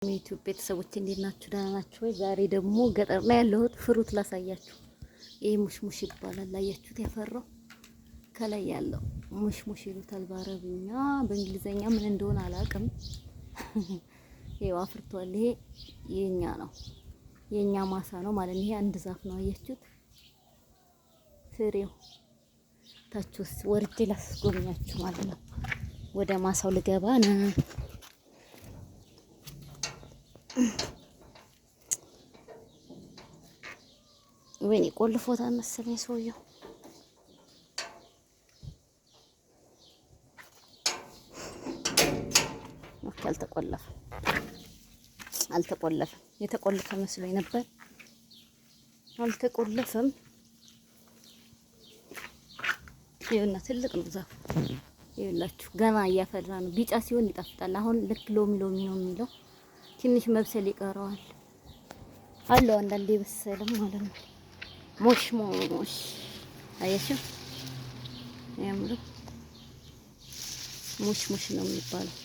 የዩቲዩብ ቤተሰቦች እንዴት ናችሁ? ደህና ናችሁ ወይ? ዛሬ ደግሞ ገጠር ላይ ያለሁት ፍሩት ላሳያችሁ። ይሄ ሙሽሙሽ ይባላል። አያችሁት? ያፈራው ከላይ ያለው ሙሽሙሽ ይሉታል በአረብኛ። በእንግሊዘኛ ምን እንደሆነ አላውቅም። ይሄው አፍርቷል። ይሄ የኛ ነው፣ የኛ ማሳ ነው ማለት ነው። ይሄ አንድ ዛፍ ነው። አያችሁት? ፍሬው ታችሁስ ወርጄ ላስጎብኛችሁ ማለት ነው። ወደ ማሳው ልገባ ነው። ወይኔ ቆልፎታል መሰለኝ ሰውየው። ኦኬ፣ አልተቆለፈም። የተቆለፈ መስሎኝ ነበር። አልተቆለፈም። ይኸውና ትልቅ ነው ዛፉ። ይኸውላችሁ ገና እያፈራ ነው። ቢጫ ሲሆን ይጣፍጣል። አሁን ልክ ሎሚ ሎሚ ነው የሚለው። ትንሽ መብሰል ይቀረዋል አለው። አንዳንዴ በሰለም ማለት ነው። ሙሽሙሽ አያችሁ፣ ያምሩ ሙሽሙሽ ነው የሚባለው።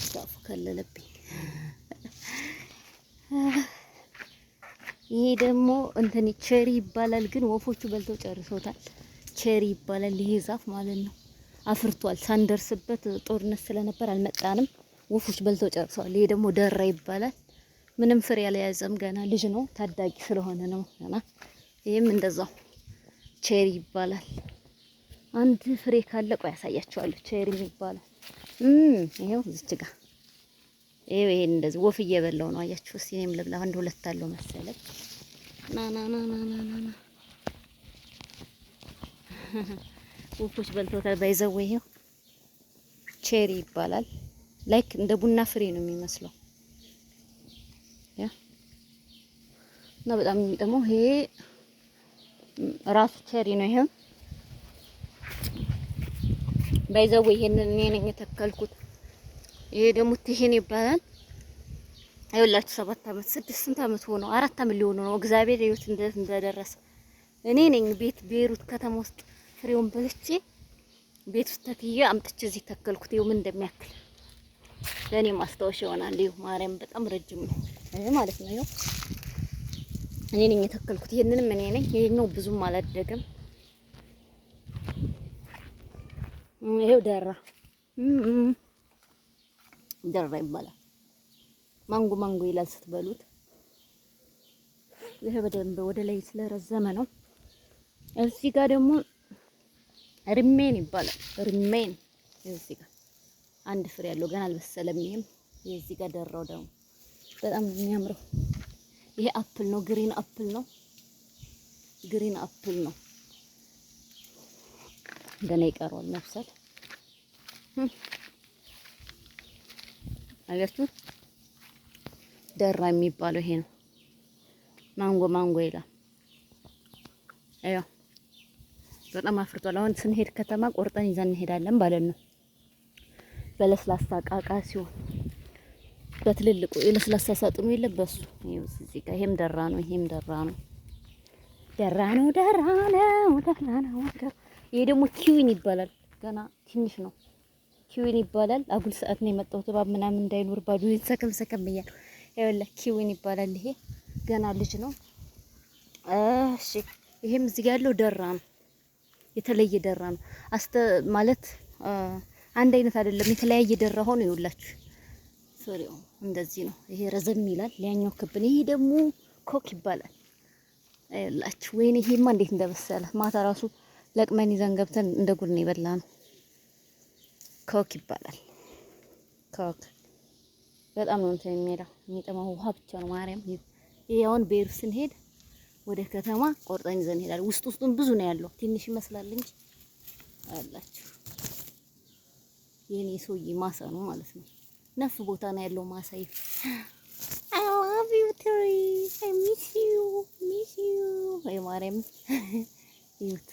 ዛፉ ከለለብኝ። ይሄ ደግሞ እንትን ቼሪ ይባላል፣ ግን ወፎቹ በልተው ጨርሰውታል። ቼሪ ይባላል ይሄ ዛፍ ማለት ነው። አፍርቷል። ሳንደርስበት ጦርነት ስለነበር አልመጣንም። ወፎች በልተው ጨርሰዋል። ይሄ ደግሞ ደራ ይባላል። ምንም ፍሬ ያልያዘም ገና ልጅ ነው፣ ታዳጊ ስለሆነ ነው ገና። ይሄም እንደዛው ቼሪ ይባላል። አንድ ፍሬ ካለ ቆይ ያሳያችኋለሁ። ቼሪ ይባላል። ይሄው እዚች ጋር ይሄን እንደዚህ ወፍ እየበላው ነው። አያችሁ? እስኪ እኔም ልብላ። አንድ ሁለት አለው መሰለኝ። ና ና ና ና ና ና ወፎች በልተውታል። ባይዘው ይሄው ቼሪ ይባላል። ላይክ እንደ ቡና ፍሬ ነው የሚመስለው ያ እና በጣም የሚጠመው ይሄ ራሱ ቼሪ ነው። ይሄን ባይዘው ይሄንን እኔ ነኝ የተከልኩት። ይሄ ደግሞ ትሄን ይባላል። አይወላችሁ 7 አመት 6 ስንት አመት ሆኖ 4 አመት ሊሆኑ ነው። እግዚአብሔር ይሁት እንደደረሰ እኔ ነኝ ቤሩት ከተማ ውስጥ ፍሬውን በልቼ ቤት ውስጥ ተክዬ አምጥቼ እዚህ ተከልኩት። ይኸው ምን እንደሚያክል ለኔ ማስታወሻ ይሆናል። ይኸው ማርያም በጣም ረጅም ነው ማለት ነው። ይኸው እኔ ነኝ የተከልኩት። ይሄንንም እኔ ነኝ። ይሄኛው ብዙም አላደገም። ይኸው ደራ ይባላል። ማንጎ ይላል ስትበሉት። ይሄ በደንብ ወደ ላይ ስለረዘመ ነው። እዚህ ጋር ደግሞ ርሜን ይባላል። ርሜን እዚህ ጋር አንድ ፍሬ ያለው ገና አልበሰለም። ይሄም እዚህ ጋር ደራው ደግሞ በጣም የሚያምረው ይሄ አፕል ነው። ግሪን አፕል ነው። ገና ይቀረዋል መብሰል። አያችሁ? ደራ የሚባለው ይሄ ነው። ማንጎ ይላል። አዮ በጣም አፍርቷል። አሁን ስንሄድ ከተማ ቆርጠን ይዘን እንሄዳለን ማለት ነው። በለስላሳ ቃቃ ሲሆን በትልልቁ የለስላሳ ሳጥኑ የለበሱ ይሄው እዚህ ጋር ይሄም ደራ ነው። ይሄ ደግሞ ኪዊን ይባላል። ገና ትንሽ ነው። ኪዊን ይባላል። አጉል ሰዓት ነው የመጣሁት እባብ ምናምን እንዳይኖር ባዶ ሰከም እያለሁ ይኸውልህ ኪዊን ይባላል። ይሄ ገና ልጅ ነው። እሺ ይሄም እዚህ ጋር ያለው ደራ ነው። የተለየ ደራ ነው። ማለት አንድ አይነት አይደለም። የተለያየ ደራ ሆኖ ይውላችሁ ፍሬው እንደዚህ ነው። ይሄ ረዘም ይላል። ሊያኛው ክብን። ይሄ ደግሞ ኮክ ይባላል። አይላችሁ ወይኔ ይሄማ እንዴት እንደበሰለ ማታ ራሱ ለቅመን ይዘን ገብተን እንደ ጉድ ነው የበላነው። ኮክ ይባላል። ኮክ በጣም ነው እንትን የሚጠማው ውሃ ብቻ ነው። ማርያም ይሄ አሁን ቤሩት ስንሄድ ወደ ከተማ ቆርጠን ይዘን እንሄዳለን። ውስጡን ብዙ ነው ያለው። ትንሽ ይመስላል እንጂ አላችሁ የኔ ሰውዬ ማሳ ነው ማለት ነው። ነፍ ቦታ ነው ያለው ማሳ። I love you Terry. I miss you. አይ ማርያም ይሁት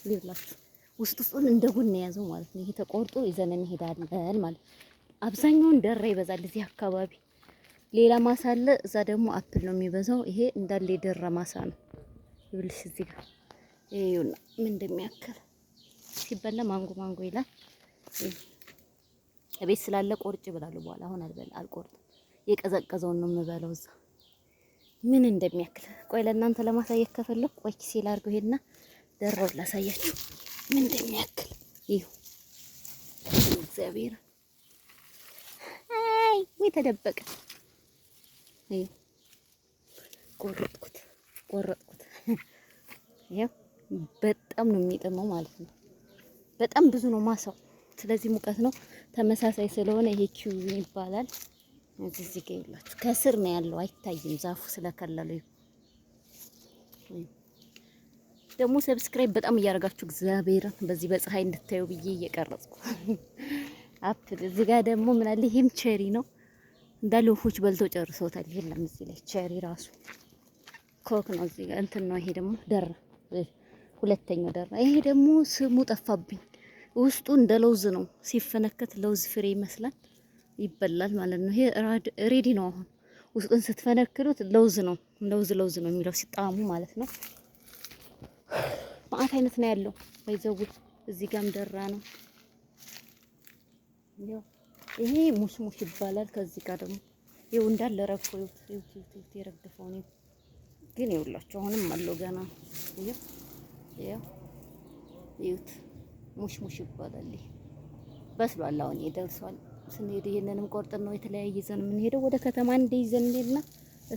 ሊላችሁ ውስጡን እንደ ጉድ ነው የያዘው ማለት ነው። ይሄ ተቆርጦ ይዘን እንሄዳለን ማለት አብዛኛውን ደራ ይበዛል እዚህ አካባቢ። ሌላ ማሳ አለ፣ እዛ ደግሞ አፕል ነው የሚበዛው። ይሄ እንዳለ የደራ ማሳ ነው። ይኸውልሽ እዚህ ጋር ይኸውና ምን እንደሚያክል ሲበላ ማንጎ ይላል። እቤት ስላለ ቆርጬ እበላለሁ። በኋላ አሁን አልቆርጥም። የቀዘቀዘውን ነው የምበለው እዛ ምን እንደሚያክል። ቆይ ለእናንተ ለማሳየት ከፈለኩ ቆይ ኪሴ ላድርገው ሄድና ደራው ላሳያችሁ ምን እንደሚያክል ይሁ እግዚአብሔር አይ ወይ ተደበቀ። ይሁ ቆረጥኩት ያው በጣም ነው የሚጥመው ማለት ነው። በጣም ብዙ ነው ማሳው። ስለዚህ ሙቀት ነው። ተመሳሳይ ስለሆነ ይሄ ኪዊ ይባላል። እዚህ ጋር ይላችሁ ከስር ነው ያለው አይታይም ዛፉ ስለከለለው። ደግሞ ሰብስክራይብ በጣም እያደረጋችሁ እግዚአብሔርን በዚህ በፀሐይ እንድታዩ ብዬ እየቀረጽኩ አፕል እዚህ ጋር ደግሞ ምን አለ ይሄም ቸሪ ነው እንዳለ ወፎች በልተው ጨርሰውታል። የለም እዚህ ላይ ቸሪ ራሱ ኮክ ነው። እዚህ ጋር እንትን ነው። ይሄ ደግሞ ደራ ሁለተኛው ደራ። ይሄ ደግሞ ስሙ ጠፋብኝ። ውስጡ እንደ ለውዝ ነው ሲፈነከት ለውዝ ፍሬ ይመስላል። ይበላል ማለት ነው። ይሄ ሬዲ ነው። አሁን ውስጡን ስትፈነክሉት ለውዝ ነው የሚለው ሲጣሙ ማለት ነው። ማአት አይነት ነው ያለው ባይዘው። እዚህ ጋርም ደራ ነው። ያው ይሄ ሙሽሙሽ ይባላል። ከዚህ ጋር ደግሞ ይኸው እንዳለ ረግፎ ይኸው የረገፈው ነው። ግን ይኸውላችሁ አሁንም አለው ገና ይኸው ይኸውት ሙሽሙሽ ይባላል። ይሄ በስሏል። አሁን ይደርሷል። ስንሄድ ይሄንንም ቆርጠን ነው የተለያየ ይዘን የምንሄደው። ወደ ከተማ እንደ ይዘን እንሄድና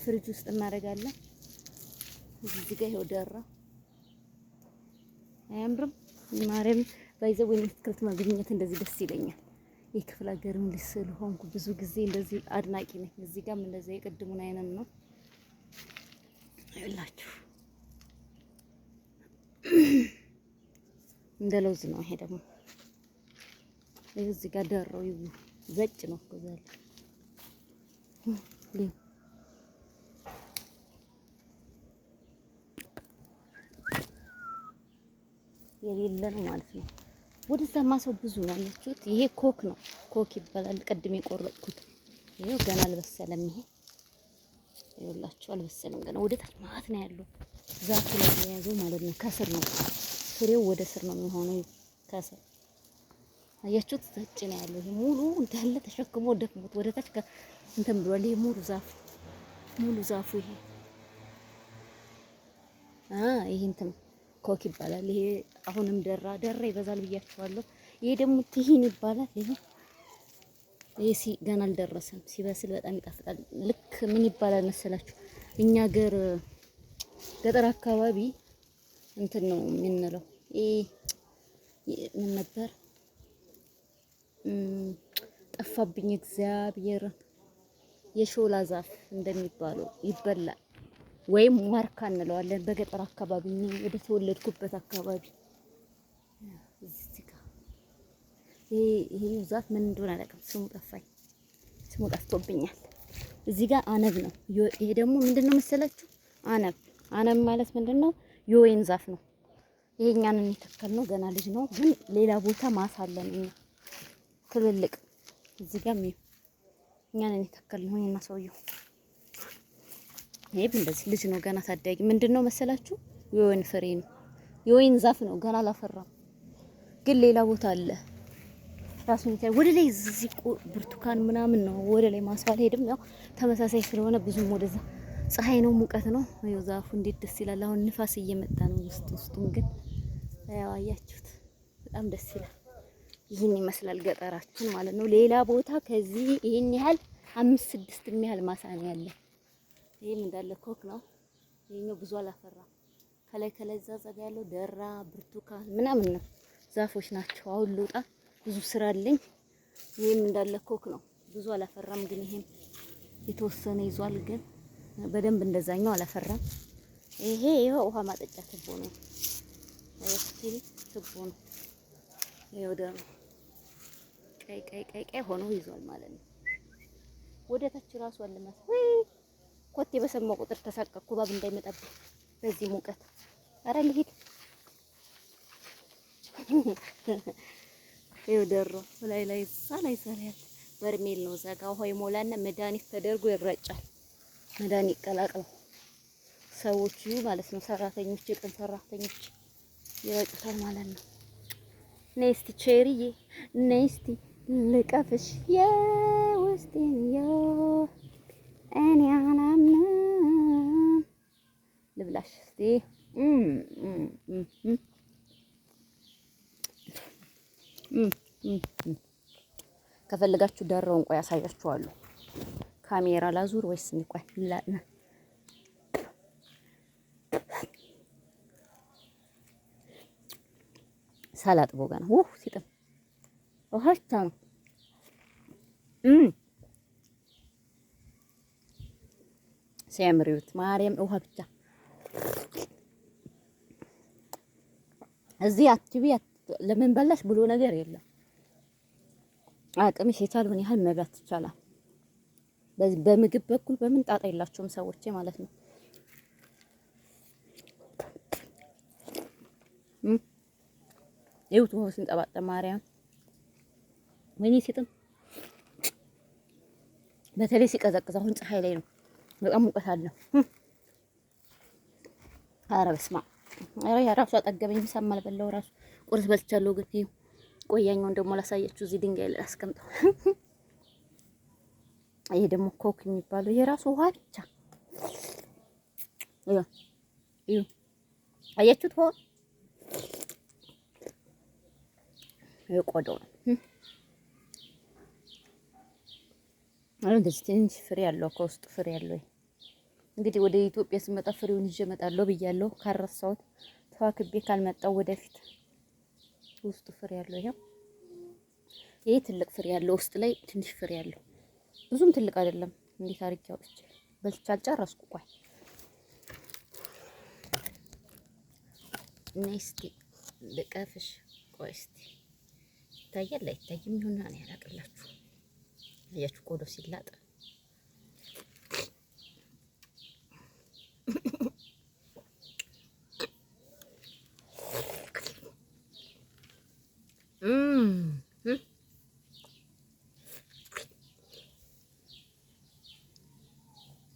ፍሪጅ ውስጥ እናደርጋለን። እዚህ ጋር ይኸው ደራ አያምርም? ማርያም ባይዘው ወይ አትክልት ማግኘት እንደዚህ ደስ ይለኛል። የክፍለ ሀገርም ልጅ ስለሆንኩ ብዙ ጊዜ እንደዚህ አድናቂ ነኝ። እዚህ ጋርም እንደዚህ የቅድሙን አይነት ነው ይላችሁ እንደ ለውዝ ነው። ይሄ ደግሞ እዚህ ጋር ደራው ዘጭ ነው ከዛለ የሌለ ነው ማለት ነው። ወደዛማ ሰው ብዙ ነው ያላችሁት። ይሄ ኮክ ነው፣ ኮክ ይባላል። ቅድም የቆረጥኩት ይሄው ገና አልበሰለም። ይሄ ይኸውላችሁ አልበሰለም ገና። ወደ ታች ማለት ነው ያለው ዛፉ ላይ የያዘው ማለት ነው። ከስር ነው ፍሬው ወደ ስር ነው የሚሆነው። ከስር አያችሁት ዘጭ ነው ያለው። ይሄ ሙሉ እንዳለ ተሸክሞ ደክሞት ወደ ታች እንትን ብሏል። ይሄ ሙሉ ዛፉ ይሄ ይሄ እንትን ኮክ ይባላል። ይሄ አሁንም ደራ ይበዛል ብያችኋለሁ። ይሄ ደግሞ ትሂን ይባላል። ይሄ ገና አልደረሰም። ሲበስል በጣም ይጣፍጣል። ልክ ምን ይባላል መሰላችሁ? እኛ ገጠር አካባቢ እንትን ነው የምንለው። ምን ነበር ጠፋብኝ። እግዚአብሔር የሾላ ዛፍ እንደሚባለው ይበላል። ወይም ዋርካ እንለዋለን በገጠር አካባቢ። ወደ ተወለድኩበት አካባቢ እዚህ ጋር ይሄ ዛፍ ምን እንደሆነ አላውቅም። ስሙ ጠፍቶብኛል። እዚህ ጋር አነብ ነው። ይሄ ደግሞ ምንድነው መሰላችሁ? አነብ ማለት ምንድነው? የወይን ዛፍ ነው። ይሄኛንን የተከልነው ገና ልጅ ነው፣ ግን ሌላ ቦታ ማሳ አለን እኛ ትልልቅ። እዚህ ጋር እኛንን የተከልነው እና ሰውየው ይሄ እንደዚህ ልጅ ነው ገና ታዳጊ። ምንድነው መሰላችሁ? የወይን ፍሬ ነው። የወይን ዛፍ ነው ገና አላፈራም፣ ግን ሌላ ቦታ አለ ራሱን ይታይ። ወደ ላይ እዚህ ብርቱካን ምናምን ነው። ወደ ላይ ማስፋል ሄድም ያው ተመሳሳይ ስለሆነ ብዙም ወደዛ ፀሐይ ነው ሙቀት ነው። ያው ዛፉ እንዴት ደስ ይላል። አሁን ንፋስ እየመጣ ነው ውስጡን ግን ያው አያችሁት በጣም ደስ ይላል። ይህን ይመስላል ገጠራችን ማለት ነው። ሌላ ቦታ ከዚህ ይሄን ያህል 5-6 የሚያህል ማሳ ነው ያለ። ይሄም እንዳለ ኮክ ነው። ይሄኛው ብዙ አላፈራም። ከላይ ዛዛጋ ያለው ደራ ብርቱካን ምናምን ነው ዛፎች ናቸው። አሁን ልውጣ ብዙ ስራ አለኝ። ይሄም እንዳለ ኮክ ነው። ብዙ አላፈራም፣ ግን ይሄም የተወሰነ ይዟል፣ ግን በደንብ እንደዛኛው አላፈራም። ይሄ ውሃ ማጠጫ ትቦ ነው። እስቲ ትቦ ነው። ይሄው ደግሞ ቀይ ሆኖ ይዟል ማለት ነው። ወደ ታች ራሱ አለማስ ኮቴ በሰማው ቁጥር ተሳቀቅኩ፣ እባብ እንዳይመጣብኝ በዚህ ሙቀት። አረ ልሂድ። ይኸው ደሮ ላይ ሰሪያል በርሜል ነው። ዘጋ ውሃ ይሞላና መድኃኒት ተደርጎ ይረጫል። መድኃኒት ቀላቅለው ሰዎቹ ማለት ነው፣ ሰራተኞች፣ የቀን ሰራተኞች ይረጩታል ማለት ነው። ነይ እስቲ ቼሪዬ፣ ነይ እስቲ ልቀፍሽ የውስጤን እኔ አላምንም ልብላሽ እስቲ ከፈለጋችሁ ደረውን ቆይ ያሳያችኋለሁ። ካሜራ ላዙር ወይስ እንቆይ? ሳላጥቦ ገና ሲጥም ውሃቻ ነው። ሲያምሪውት ማርያም ውሃ ብቻ እዚህ አትቢ ለምን በላሽ ብሎ ነገር የለም። አቅምሽ የቻለውን ያህል መብላት ይቻላል። በምግብ በኩል በምን ጣጣ የላቸውም ሰዎች ማለት ነው። ይኸውት ውሃው ሲንጠባጠብ ማርያም ወይኔ ሲጥም፣ በተለይ ሲቀዘቅዝ አሁን ፀሐይ ላይ ነው በጣም ሙቀት አለ። ኧረ በስመ አብ! ኧረ ራሱ አጠገበኝ። ምሳም አልበላው ራሱ ቁርስ በልቻለሁ። ግን ይኸው ቆያኛውን ደግሞ ላሳያችሁ። እዚህ ድንጋይ ላይ አስቀምጠው። ይሄ ደግሞ ኮክ የሚባለው ይሄ ራሱ ውሃ ብቻ ይኸው አያችሁት? ሆ የቆዳው ነው። እንደዚህ ትንሽ ፍሬ ያለው ከውስጥ ፍሬ ያለው እንግዲህ ወደ ኢትዮጵያ ስመጣ ፍሬውን ይዤ እመጣለሁ ብያለሁ። ካረሳሁት ተዋክቤ ካልመጣው ወደፊት ውስጡ ፍሬ ያለው ይሄ ትልቅ ፍሬ ያለው ውስጥ ላይ ትንሽ ፍሬ ያለው ብዙም ትልቅ አይደለም። እንዴት አድርጌ አውጥቼ በልቼ አልጨረስኩ። ቆይ እስኪ ልቀፍሽ። ቆይ እስኪ ይታያል አይታይም ይሆናል እኔ አላቅላችሁ። አያችሁ ቆዶ ሲላጥ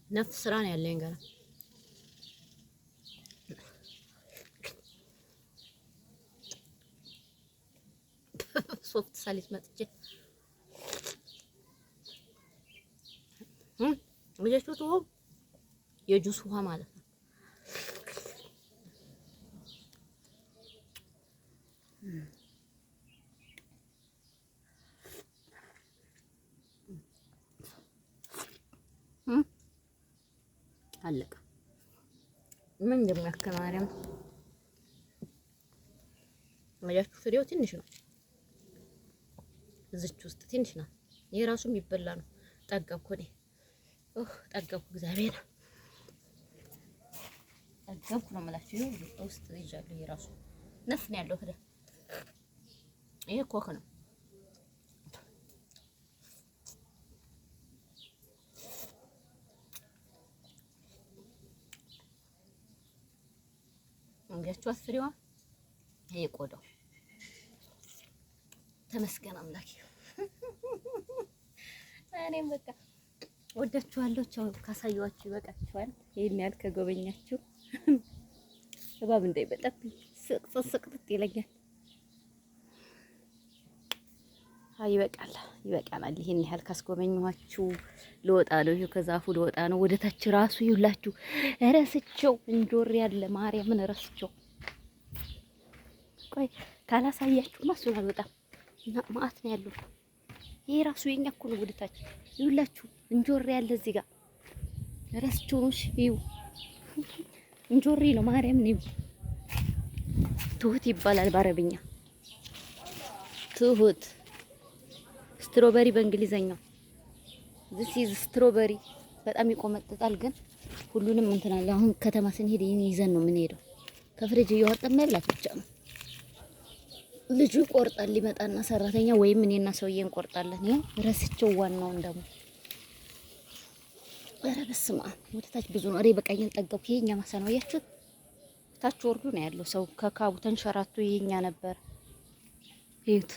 ነፍስ ስራ ነው ያለኝ ገና ሶፍት ሳሊስ መጥቼ ወጀቹት ውሃ የጁስ ውሃ ማለት ነው። አለቀ። ምን እንደሚያክል ማርያም ወጀቹ ፍሬው ትንሽ ነው። እዚች ውስጥ ትንሽ ነው። ይሄ ራሱ የሚበላ ነው። ጠገብኩ እኔ ጠገብኩ። እግዚአብሔር ጠገብኩ ነው የምላችሁ። ይሄ ውስጥ ይዣለሁ። ይሄ ራሱ ነፍ ነው ያለው። ይሄ ኮክ ነው። እንግዲያችሁ አስፍሪዋ ይሄ ቆዳው ተመስገን አምላክ። እኔም በቃ ወዳችኋለሁ። ቻው። ካሳየኋችሁ ይበቃችኋል። ይሄን ያህል ከጎበኛችሁ እባብ እንዳይበጣብኝ ስቅጥጥ ይለኛል። ይበቃናል። ይሄን ያህል ካስጎበኛችሁ ልወጣ ነው። ይሄ ከዛፉ ልወጣ ነው። ወደ ታች ራሱ ይውላችሁ ረስቸው እንጆሪ ያለ ማርያምን ረስቸው። ቆይ ካላሳያችሁ ማሱን አልወጣም እና ማአት ነው ያለው። ይሄ ራሱ የኛ እኮ ነው። ወደ ታች ይውላችሁ እንጆሪ ያለ እዚህ ጋር ረስቸው ነው። ይው እንጆሪ ነው ማርያምን። ይው ትሁት ይባላል በአረብኛ ትሁት። ስትሮበሪ በእንግሊዘኛው this is ስትሮበሪ። በጣም ይቆመጥጣል ግን ሁሉንም እንትን አለ። አሁን ከተማ ስንሄድ ይሄን ይዘን ነው የምንሄደው። ከፍሪጅ እያወጣን መብላት ብቻ ነው። ልጁ ይቆርጣል ሊመጣና ሰራተኛ ወይም እኔና ሰውዬ እንቆርጣለን። ይሄ ረስቸው ዋናውን ደግሞ ኧረ በስመ አብ ወደ ታች ብዙ ነው። አሬ በቃኝ ጠገብኩ። ይሄኛ ማሳ ነው አያችሁት? ታች ወርዱ ነው ያለው። ሰው ከካቡ ተንሸራቶ ይሄኛ ነበር። ይሁት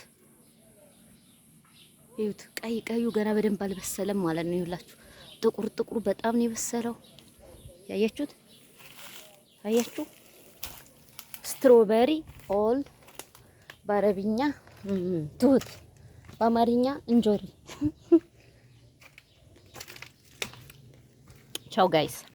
ቀዩ ገና በደንብ አልበሰለም ማለት ነው። ይሁላችሁ ጥቁሩ በጣም ነው የበሰለው። ያያችሁት? አያችሁ? ስትሮበሪ ኦል በአረብኛ ትሁት በአማርኛ እንጆሪ። ቻው ጋይስ።